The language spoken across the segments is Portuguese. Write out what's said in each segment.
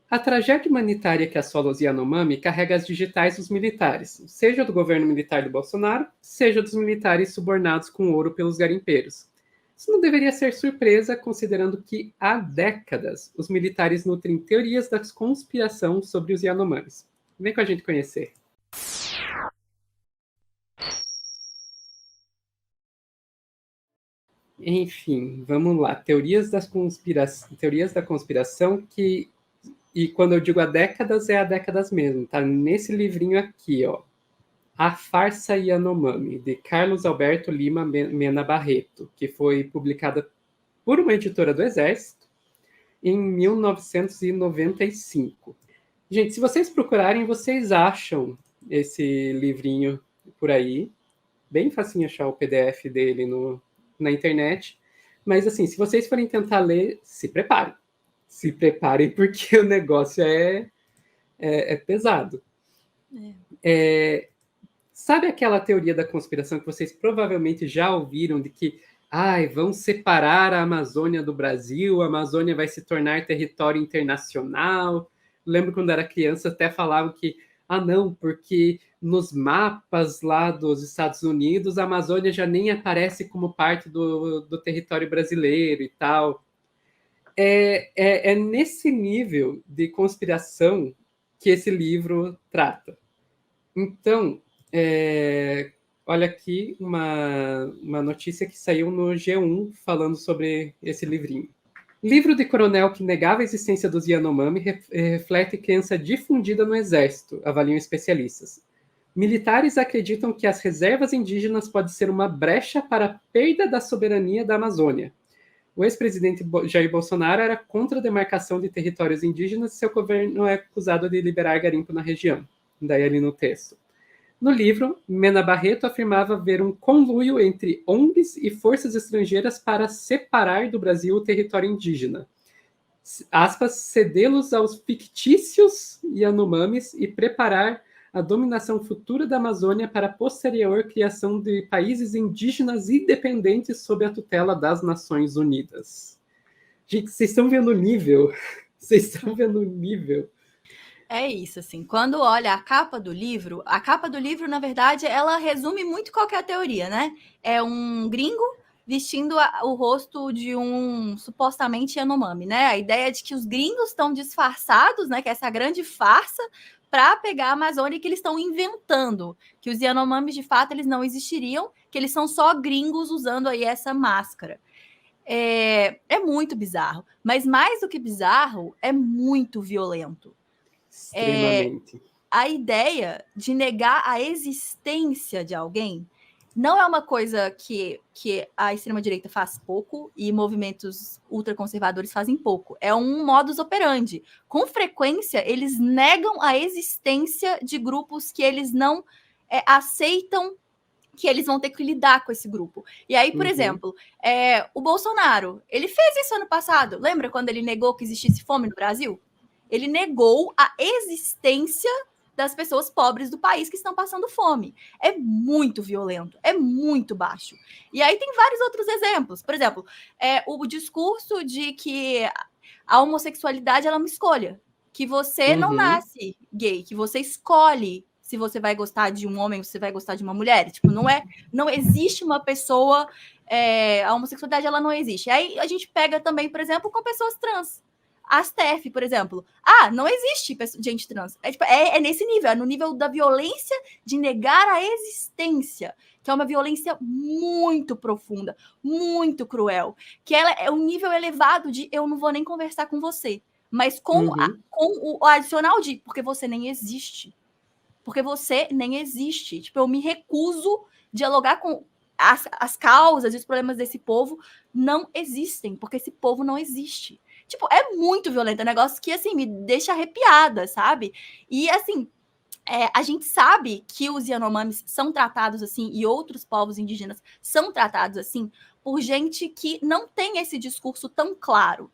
A tragédia humanitária que assola os Yanomami carrega as digitais dos militares, seja do governo militar do Bolsonaro, seja dos militares subornados com ouro pelos garimpeiros. Isso não deveria ser surpresa, considerando que há décadas os militares nutrem teorias da conspiração sobre os Yanomamis. Vem com a gente conhecer. Enfim, vamos lá. Teorias da conspiração que... E quando eu digo há décadas, é há décadas mesmo. Tá nesse livrinho aqui, ó. A Farsa Yanomami, de Carlos Alberto Lima Mena Barreto, que foi publicada por uma editora do Exército em 1995. Gente, se vocês procurarem, vocês acham esse livrinho por aí. Bem facinho achar o PDF dele na internet. Mas, assim, se vocês forem tentar ler, se preparem. Se preparem, porque o negócio é pesado. Sabe aquela teoria da conspiração que vocês provavelmente já ouviram de que vão separar a Amazônia do Brasil, a Amazônia vai se tornar território internacional? Lembro quando era criança até falavam que não, porque nos mapas lá dos Estados Unidos a Amazônia já nem aparece como parte do território brasileiro e tal. É nesse nível de conspiração que esse livro trata. Então, olha aqui uma notícia que saiu no G1 falando sobre esse livrinho. Livro de coronel que negava a existência dos Yanomami reflete crença difundida no Exército, avaliam especialistas. Militares acreditam que as reservas indígenas podem ser uma brecha para a perda da soberania da Amazônia. O ex-presidente Jair Bolsonaro era contra a demarcação de territórios indígenas e seu governo é acusado de liberar garimpo na região. Daí ali no texto. No livro, Mena Barreto afirmava ver um conluio entre ONGs e forças estrangeiras para separar do Brasil o território indígena. Aspas, cedê-los aos fictícios Yanomamis e preparar a dominação futura da Amazônia para a posterior criação de países indígenas independentes sob a tutela das Nações Unidas. Gente, vocês estão vendo o nível? Vocês estão vendo o nível? É isso, assim, quando olha a capa do livro, na verdade, ela resume muito qualquer teoria, né? É um gringo vestindo o rosto de um supostamente Yanomami, né? A ideia de que os gringos estão disfarçados, né? Que é essa grande farsa para pegar a Amazônia que eles estão inventando, que os Yanomamis, de fato, eles não existiriam, que eles são só gringos usando aí essa máscara. É muito bizarro, mas mais do que bizarro, é muito violento. Extremamente. A ideia de negar a existência de alguém não é uma coisa que a extrema-direita faz pouco e movimentos ultraconservadores fazem pouco. É um modus operandi. Com frequência, eles negam a existência de grupos que eles não aceitam que eles vão ter que lidar com esse grupo. E aí, por exemplo, o Bolsonaro, ele fez isso ano passado. Lembra quando ele negou que existisse fome no Brasil? Ele negou a existência das pessoas pobres do país que estão passando fome. É muito violento, é muito baixo. E aí tem vários outros exemplos. Por exemplo, o discurso de que a homossexualidade ela é uma escolha, que você não nasce gay, que você escolhe se você vai gostar de um homem ou se você vai gostar de uma mulher. Tipo, não existe uma pessoa... a homossexualidade ela não existe. Aí a gente pega também, por exemplo, com pessoas trans. As TF, por exemplo. Não existe gente trans. É nesse nível, é no nível da violência de negar a existência, que é uma violência muito profunda, muito cruel, que ela é um nível elevado de eu não vou nem conversar com você, mas com o adicional de porque você nem existe. Porque você nem existe. Tipo, eu me recuso a dialogar com as causas e os problemas desse povo não existem, porque esse povo não existe. Tipo, é muito violento, é um negócio que, assim, me deixa arrepiada, sabe? E, assim, a gente sabe que os Yanomamis são tratados assim, e outros povos indígenas são tratados assim, por gente que não tem esse discurso tão claro.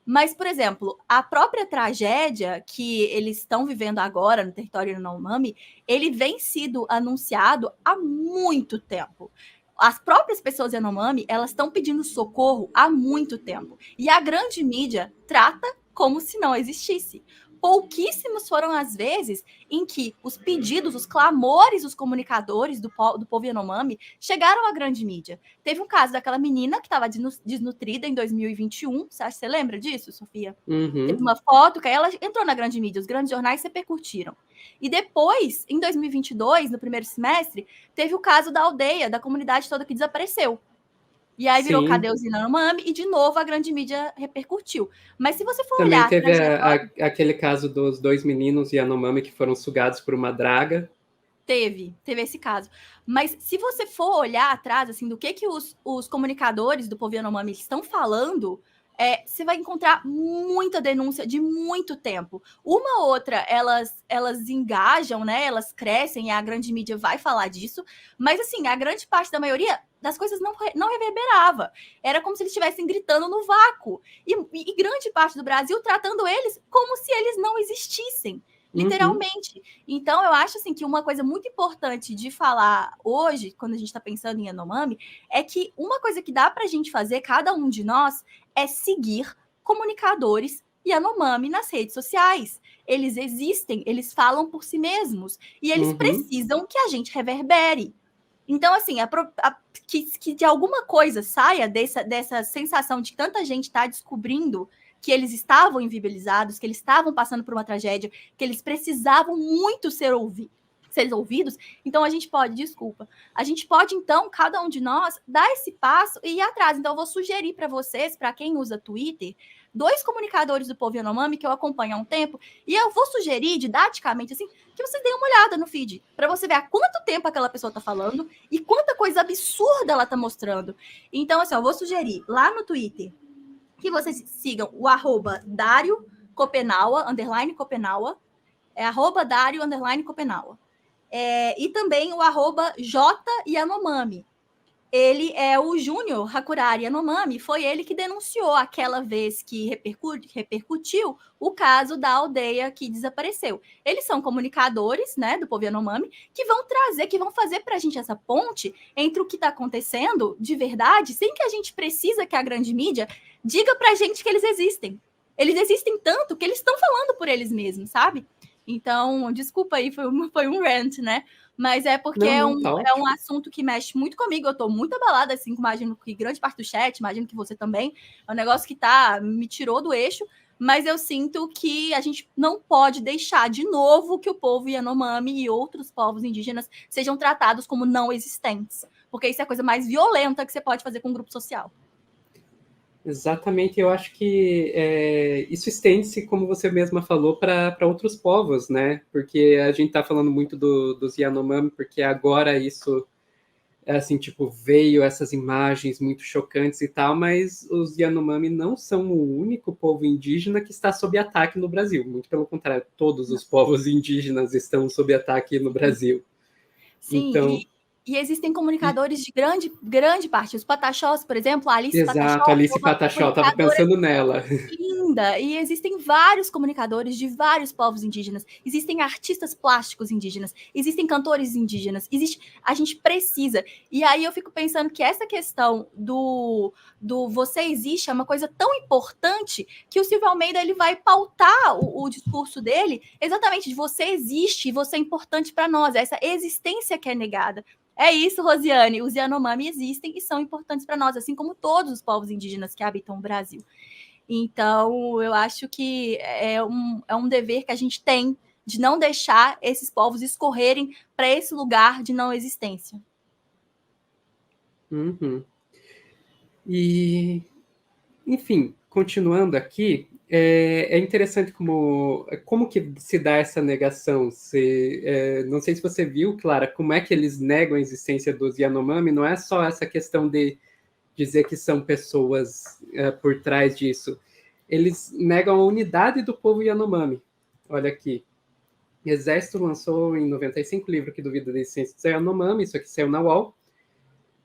Mas, por exemplo, a própria tragédia que eles estão vivendo agora no território Yanomami, ele vem sido anunciado há muito tempo. As próprias pessoas Yanomami, elas estão pedindo socorro há muito tempo. E a grande mídia trata como se não existisse. Pouquíssimas foram as vezes em que os pedidos, os clamores dos comunicadores do povo Yanomami chegaram à grande mídia. Teve um caso daquela menina que estava desnutrida em 2021. Você lembra disso, Sofia? Uhum. Teve uma foto que ela entrou na grande mídia, os grandes jornais repercutiram. E depois, em 2022, no primeiro semestre, teve o caso da aldeia, da comunidade toda que desapareceu. E aí virou Cadê os Yanomami? E de novo a grande mídia repercutiu. Mas se você for Também olhar... teve aquele caso dos 2 meninos Yanomami que foram sugados por uma draga. Teve esse caso. Mas se você for olhar atrás, assim, do que os comunicadores do povo Yanomami estão falando, você vai encontrar muita denúncia de muito tempo. Uma ou outra, elas engajam, né? Elas crescem e a grande mídia vai falar disso. Mas, assim, a grande parte da maioria das coisas não reverberava. Era como se eles estivessem gritando no vácuo. E grande parte do Brasil tratando eles como se eles não existissem. Literalmente. Uhum. Então, eu acho assim que uma coisa muito importante de falar hoje, quando a gente está pensando em Yanomami, é que uma coisa que dá para a gente fazer, cada um de nós, é seguir comunicadores Yanomami nas redes sociais. Eles existem, eles falam por si mesmos e eles precisam que a gente reverbere. Então, assim, que de alguma coisa saia dessa sensação de que tanta gente está descobrindo que eles estavam invibilizados, que eles estavam passando por uma tragédia, que eles precisavam muito ser ouvidos. Então, a gente pode, então, cada um de nós, dar esse passo e ir atrás. Então, eu vou sugerir para vocês, para quem usa Twitter, 2 comunicadores do povo Yanomami que eu acompanho há um tempo, e eu vou sugerir, didaticamente, assim, que vocês deem uma olhada no feed, para você ver há quanto tempo aquela pessoa está falando e quanta coisa absurda ela está mostrando. Então, assim, eu vou sugerir lá no Twitter que vocês sigam o @Dario Copenaua, _Copenaua, @Dario Copenaua. E também o @J Yanomami. Ele é o Júnior Hakurari Yanomami, foi ele que denunciou aquela vez que repercutiu o caso da aldeia que desapareceu. Eles são comunicadores, né, do povo Yanomami, que vão fazer para a gente essa ponte entre o que está acontecendo de verdade, sem que a gente precisa que a grande mídia diga para a gente que eles existem. Eles existem tanto que eles estão falando por eles mesmos, sabe? Então, desculpa aí, foi um rant, né? Mas é porque é um assunto que mexe muito comigo. Eu estou muito abalada, assim, imagino que grande parte do chat, imagino que você também. É um negócio que me tirou do eixo, mas eu sinto que a gente não pode deixar de novo que o povo Yanomami e outros povos indígenas sejam tratados como não existentes, porque isso é a coisa mais violenta que você pode fazer com um grupo social. Exatamente, eu acho que isso estende-se, como você mesma falou, para outros povos, né? Porque a gente está falando muito dos Yanomami, porque agora isso, assim, tipo, veio essas imagens muito chocantes e tal, mas os Yanomami não são o único povo indígena que está sob ataque no Brasil. Muito pelo contrário, todos os povos indígenas estão sob ataque no Brasil. Sim, então, e existem comunicadores de grande parte. Os Pataxós, por exemplo, a Alice Pataxó. Exato, Alice Pataxó, estava pensando nela. Linda, e existem vários comunicadores de vários povos indígenas, existem artistas plásticos indígenas, existem cantores indígenas, a gente precisa. E aí eu fico pensando que essa questão do você existe é uma coisa tão importante que o Silvio Almeida ele vai pautar o discurso dele exatamente de você existe e você é importante para nós, essa existência que é negada. É isso, Rosiane, os Yanomami existem e são importantes para nós, assim como todos os povos indígenas que habitam o Brasil. Então, eu acho que é um dever que a gente tem de não deixar esses povos escorrerem para esse lugar de não existência. E, enfim, continuando aqui, é interessante como que se dá essa negação. Não sei se você viu, Clara, como é que eles negam a existência dos Yanomami. Não é só essa questão de dizer que são pessoas por trás disso. Eles negam a unidade do povo Yanomami. Olha aqui. O Exército lançou em 95 o livro que duvida da existência dos Yanomami. Isso aqui saiu na UOL.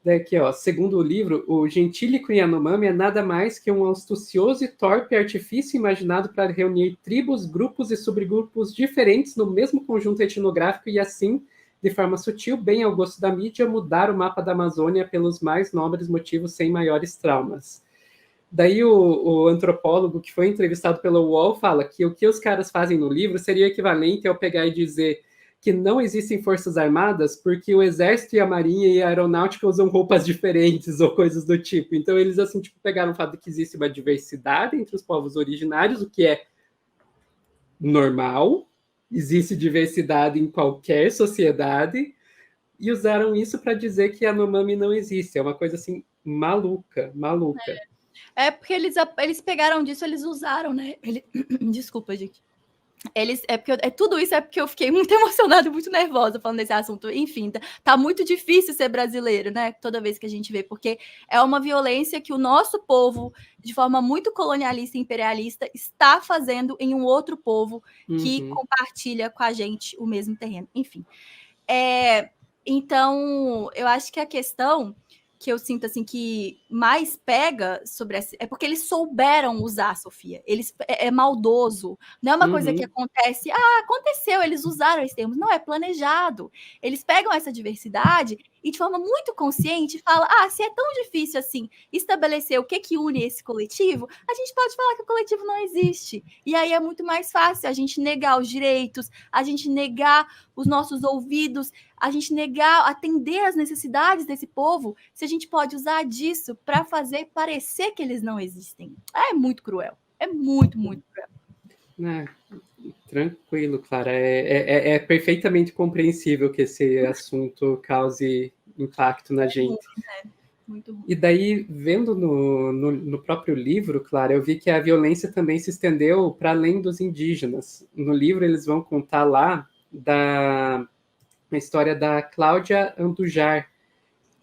Daqui, ó, segundo o livro, o gentílico Yanomami é nada mais que um astucioso e torpe artifício imaginado para reunir tribos, grupos e subgrupos diferentes no mesmo conjunto etnográfico e assim, de forma sutil, bem ao gosto da mídia, mudar o mapa da Amazônia pelos mais nobres motivos sem maiores traumas. Daí o antropólogo que foi entrevistado pela UOL fala que o que os caras fazem no livro seria equivalente ao pegar e dizer que não existem forças armadas porque o exército e a marinha e a aeronáutica usam roupas diferentes ou coisas do tipo. Então eles assim tipo pegaram o fato de que existe uma diversidade entre os povos originários, o que é normal, existe diversidade em qualquer sociedade, e usaram isso para dizer que a Yanomami não existe. É uma coisa assim maluca, maluca. É porque eles pegaram disso, eles usaram, né? Desculpa, gente. Tudo isso é porque eu fiquei muito emocionada, muito nervosa falando desse assunto. Enfim, tá muito difícil ser brasileiro, né? Toda vez que a gente vê, porque é uma violência que o nosso povo, de forma muito colonialista e imperialista, está fazendo em um outro povo que compartilha com a gente o mesmo terreno. Enfim. Então, eu acho que a questão que eu sinto assim que mais pega sobre essa, é porque eles souberam usar, Sofia. É maldoso. Não é uma coisa que acontece, aconteceu, eles usaram esses termos. Não, é planejado. Eles pegam essa diversidade e de forma muito consciente falam: se é tão difícil assim estabelecer o que une esse coletivo, a gente pode falar que o coletivo não existe. E aí é muito mais fácil a gente negar os direitos, a gente negar os nossos ouvidos, a gente negar, atender às necessidades desse povo, se a gente pode usar disso para fazer parecer que eles não existem. É muito cruel. É muito, muito cruel. Tranquilo, Clara. É perfeitamente compreensível que esse assunto cause impacto na gente. Muito ruim. E daí, vendo no próprio livro, Clara, eu vi que a violência também se estendeu para além dos indígenas. No livro, eles vão contar lá da história da Cláudia Andujar,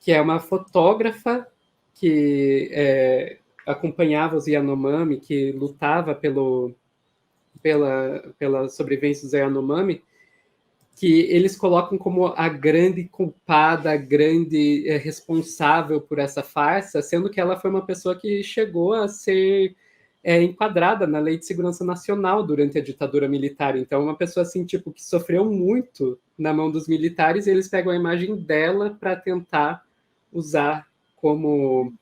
que é uma fotógrafa que acompanhava os Yanomami, que lutava pela sobrevivência dos Yanomami, que eles colocam como a grande culpada, a grande responsável por essa farsa, sendo que ela foi uma pessoa que chegou a ser enquadrada na Lei de Segurança Nacional durante a ditadura militar. Então, uma pessoa assim, tipo, que sofreu muito na mão dos militares, e eles pegam a imagem dela para tentar usar como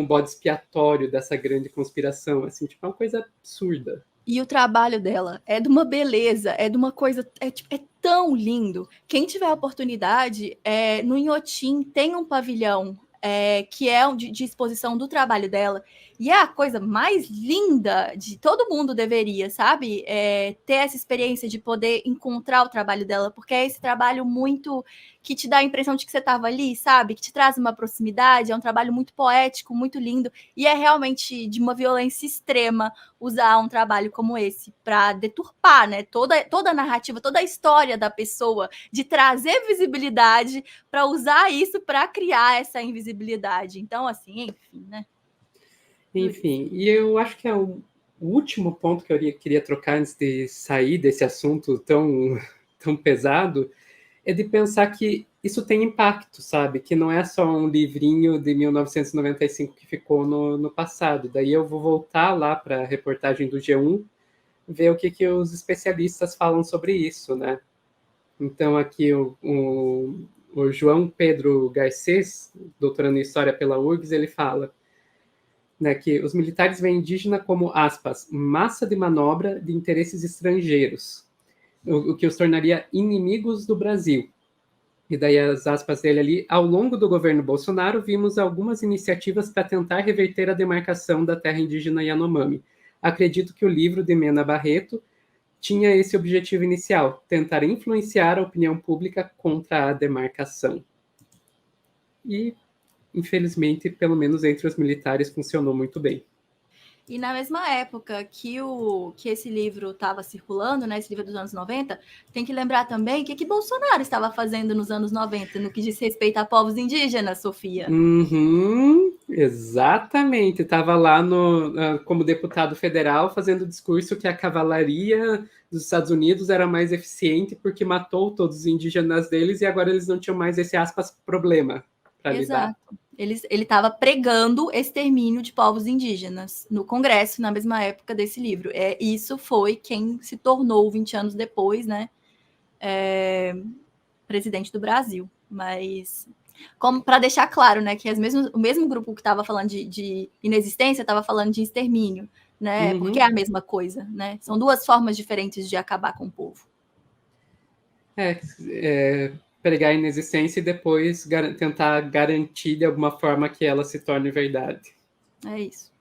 bode expiatório dessa grande conspiração. Assim, tipo, é uma coisa absurda. E o trabalho dela é de uma beleza, é de uma coisa, é tão lindo. Quem tiver a oportunidade, no Inhotim tem um pavilhão que é de exposição do trabalho dela, e é a coisa mais linda de todo mundo deveria, sabe? Ter essa experiência de poder encontrar o trabalho dela, porque é esse trabalho muito que te dá a impressão de que você estava ali, sabe? Que te traz uma proximidade, é um trabalho muito poético, muito lindo, e é realmente de uma violência extrema usar um trabalho como esse para deturpar, né? Toda a narrativa, toda a história da pessoa, de trazer visibilidade para usar isso para criar essa invisibilidade. Então, assim, enfim, né? Enfim, e eu acho que o último ponto que eu queria trocar antes de sair desse assunto tão pesado é de pensar que isso tem impacto, sabe? Que não é só um livrinho de 1995 que ficou no passado. Daí eu vou voltar lá para a reportagem do G1, ver o que os especialistas falam sobre isso, né? Então, aqui o João Pedro Garcês, doutorando em História pela URGS, ele fala, né, que os militares veem indígena como, aspas, massa de manobra de interesses estrangeiros, o que os tornaria inimigos do Brasil. E daí as aspas dele ali, ao longo do governo Bolsonaro, vimos algumas iniciativas para tentar reverter a demarcação da terra indígena Yanomami. Acredito que o livro de Mena Barreto tinha esse objetivo inicial, tentar influenciar a opinião pública contra a demarcação. E, infelizmente, pelo menos entre os militares, funcionou muito bem. E na mesma época que esse livro estava circulando, né, esse livro dos anos 90, tem que lembrar também o que Bolsonaro estava fazendo nos anos 90, no que diz respeito a povos indígenas, Sofia. Exatamente. Estava lá como deputado federal fazendo discurso que a cavalaria dos Estados Unidos era mais eficiente porque matou todos os indígenas deles e agora eles não tinham mais esse, aspas, problema para lidar. Ele estava pregando extermínio de povos indígenas no Congresso, na mesma época desse livro. Isso foi quem se tornou, 20 anos depois, né, presidente do Brasil. Mas Como para deixar claro, né, que o mesmo grupo que estava falando de inexistência estava falando de extermínio, né? Uhum. Porque é a mesma coisa, né? São duas formas diferentes de acabar com o povo. Pregar a inexistência e depois tentar garantir de alguma forma que ela se torne verdade. É isso.